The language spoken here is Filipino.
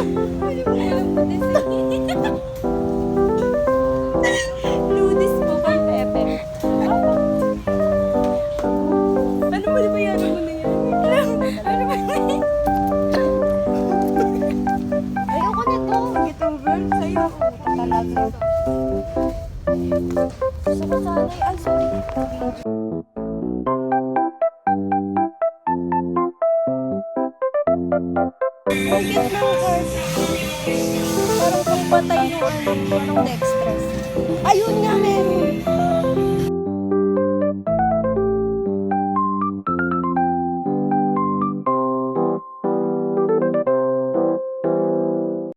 Hindi mo alam po this Ludis po kay Pepe. Ano ba ba yan? Ano na yan? Ano ba yan? Ayoko nito. Ito girl, sa'yo. Talaga. Gusto ko sana ay sorry. Bakit lang heart? Parang pagpatay yung parang Dextress. Ayun nga, meron.